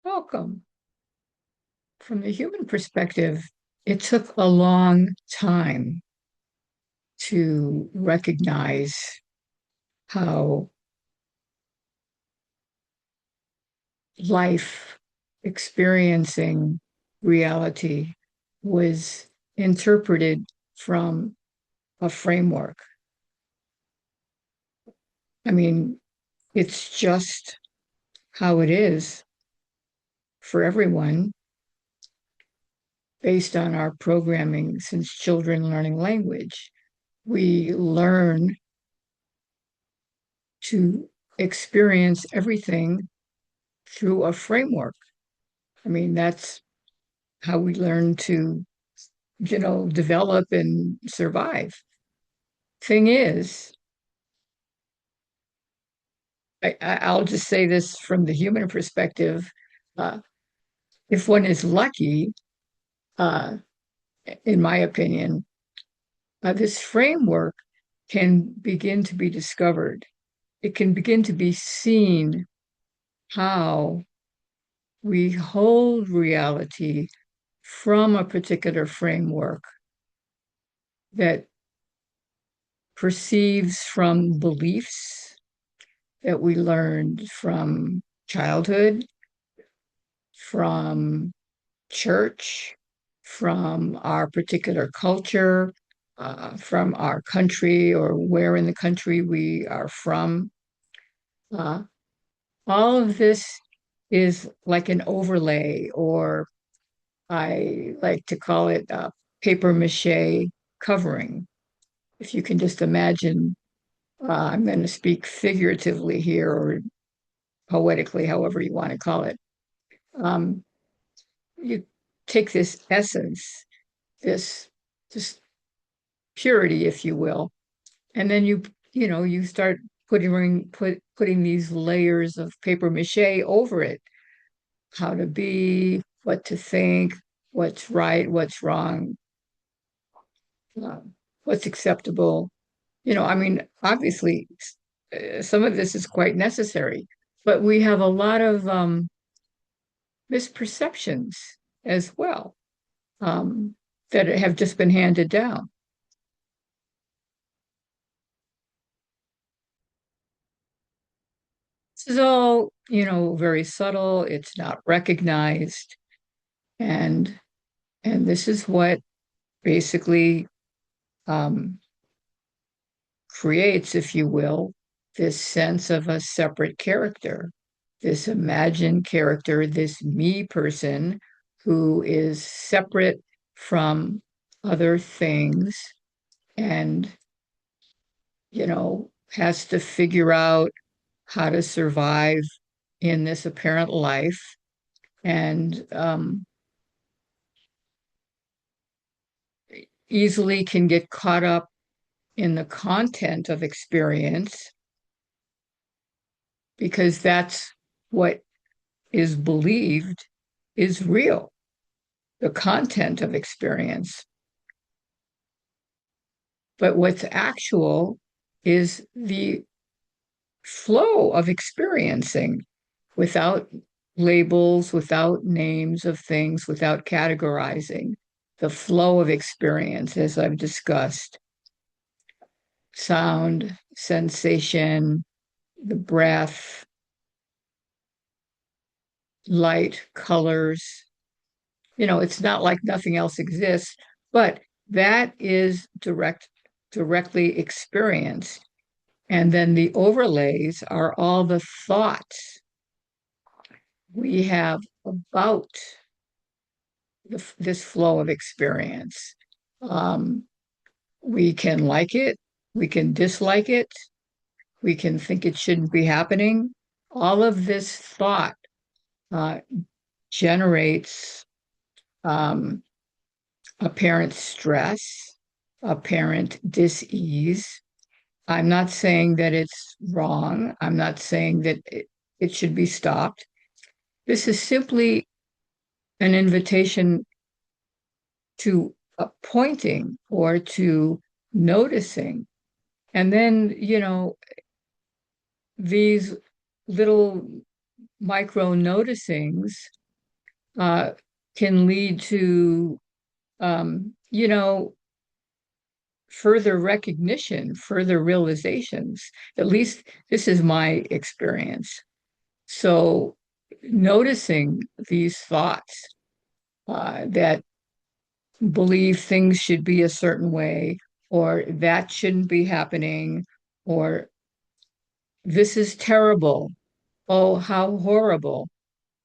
Welcome. From the human perspective, it took a long time to recognize how life experiencing reality was interpreted from a framework. I mean, it's just how it is for everyone based on our programming since children learning language. We learn to experience everything through a framework. I mean, that's how we learn to, develop and survive. Thing is, I'll just say this from the human perspective. Uh, if one is lucky, uh, in my opinion, this framework can begin to be discovered. It can begin to be seen how we hold reality from a particular framework that perceives from beliefs that we learned from childhood, from church, from our particular culture, from our country or where in the country we are from. Uh, all of this is like an overlay, or I like to call it paper mache covering. If you can just imagine, I'm going to speak figuratively here or poetically, however you want to call it. Um, you take this essence, this this purity, if you will, and then you start putting these layers of paper mache over it. How to be, what to think, what's right, what's wrong, uh, what's acceptable. I mean, obviously, some of this is quite necessary, but we have a lot of misperceptions as well, um, that have just been handed down. This is all, very subtle. It's not recognized, and this is what basically um, creates, if you will, this sense of a separate character, this imagined character, this me person who is separate from other things and, has to figure out how to survive in this apparent life and easily can get caught up in the content of experience because that's what is believed is real, the content of experience. But what's actual is the flow of experiencing without labels, without names of things, without categorizing, the flow of experience, as I've discussed, sound, sensation, the breath, light, colors. It's not like nothing else exists, but that is directly experienced. And then the overlays are all the thoughts we have about this flow of experience. Um, we can like it, we can dislike it, we can think it shouldn't be happening. All of this thought uh, generates um, apparent stress, apparent dis-ease. I'm not saying that it's wrong. I'm not saying that it should be stopped. This is simply an invitation to pointing or to noticing. And then, these little micro noticings uh, can lead to, you know, further recognition, further realizations. At least this is my experience. So noticing these thoughts that believe things should be a certain way, or that shouldn't be happening, or this is terrible. Oh, how horrible.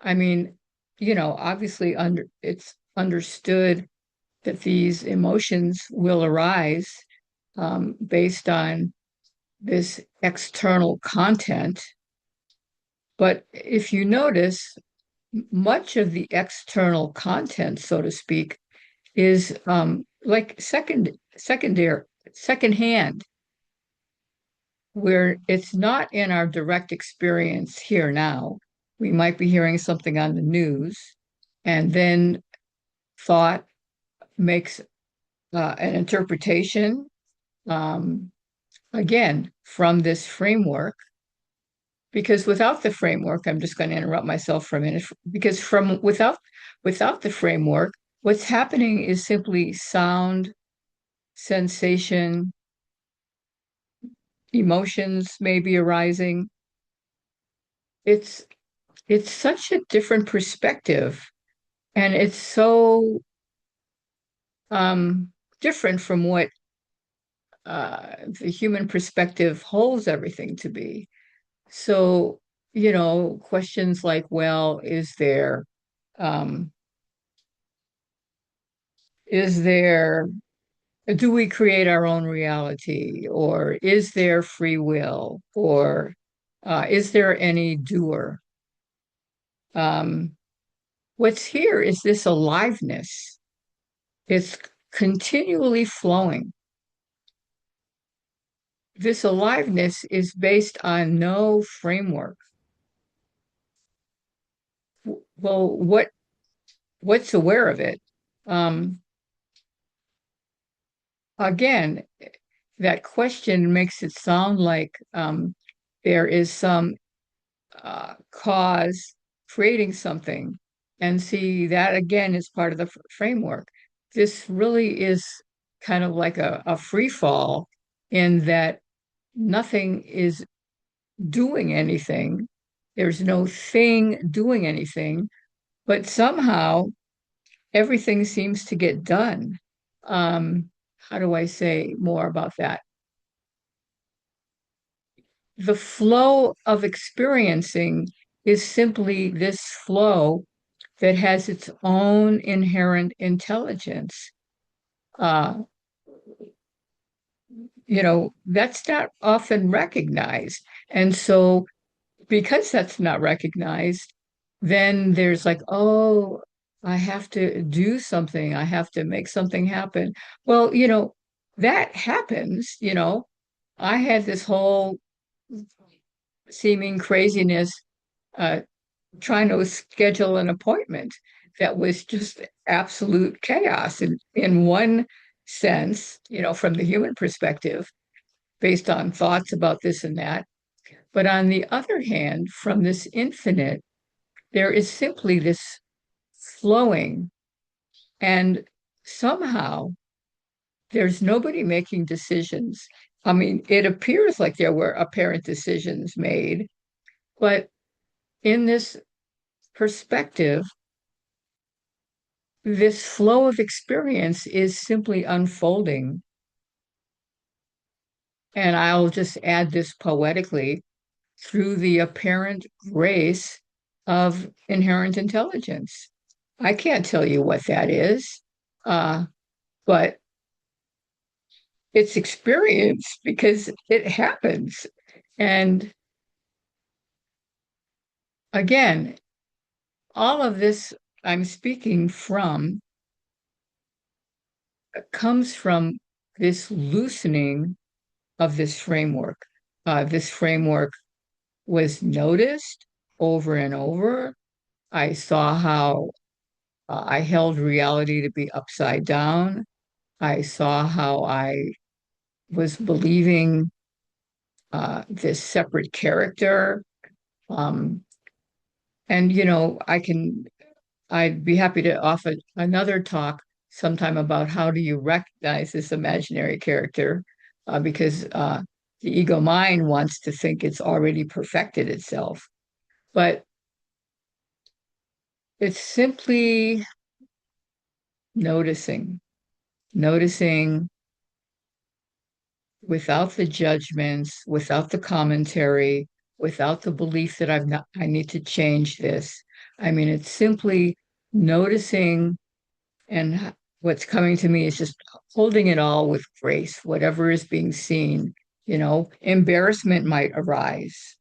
I mean, obviously it's understood that these emotions will arise based on this external content. But if you notice, much of the external content, so to speak, is like secondhand, where it's not in our direct experience here now. We might be hearing something on the news, and then thought makes an interpretation, um, again, from this framework. Because without the framework, I'm just going to interrupt myself for a minute. Because from without the framework, what's happening is simply sound, sensation, emotions may be arising. It's it's such a different perspective, and it's so um, different from what the human perspective holds everything to be. So, questions like, well, um, is there, do we create our own reality? Or is there free will? Or is there any doer? Um, what's here is this aliveness. It's continually flowing. This aliveness is based on no framework. Well, what's aware of it? Um, again, that question makes it sound like there is some cause creating something. And see, that again is part of the framework. This really is kind of like a free fall in that nothing is doing anything. There's no thing doing anything, but somehow everything seems to get done. How do I say more about that? The flow of experiencing is simply this flow that has its own inherent intelligence. Uh, that's not often recognized. And so, because that's not recognized, then there's like, oh, I have to do something. I have to make something happen. Well, that happens. I had this whole seeming craziness uh, trying to schedule an appointment that was just absolute chaos in one sense, from the human perspective, based on thoughts about this and that. But on the other hand, from this infinite, there is simply this flowing, and somehow there's nobody making decisions. I mean, it appears like there were apparent decisions made, but in this perspective, this flow of experience is simply unfolding. And I'll just add this poetically through the apparent grace of inherent intelligence. I can't tell you what that is, but it's experience because it happens. And again, all of this I'm speaking from comes from this loosening of this framework. This framework was noticed over and over. I saw how I held reality to be upside down. I saw how I was believing, this separate character. Um, And I'd be happy to offer another talk sometime about how do you recognize this imaginary character, because the ego mind wants to think it's already perfected itself. But it's simply noticing, noticing without the judgments, without the commentary, without the belief that I need to change this. I mean, it's simply noticing, and what's coming to me is just holding it all with grace, whatever is being seen. Embarrassment might arise.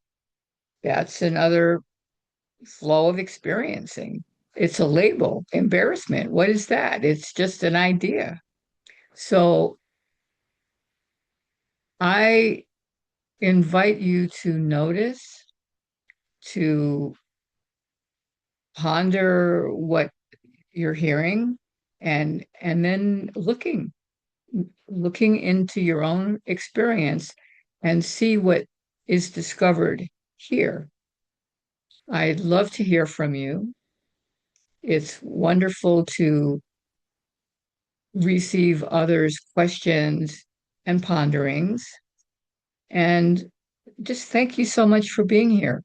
That's another flow of experiencing. It's a label, embarrassment. What is that? It's just an idea. So I invite you to notice, to ponder what you're hearing, and then looking into your own experience and see what is discovered here. I'd love to hear from you. It's wonderful to receive others' questions and ponderings. And just thank you so much for being here.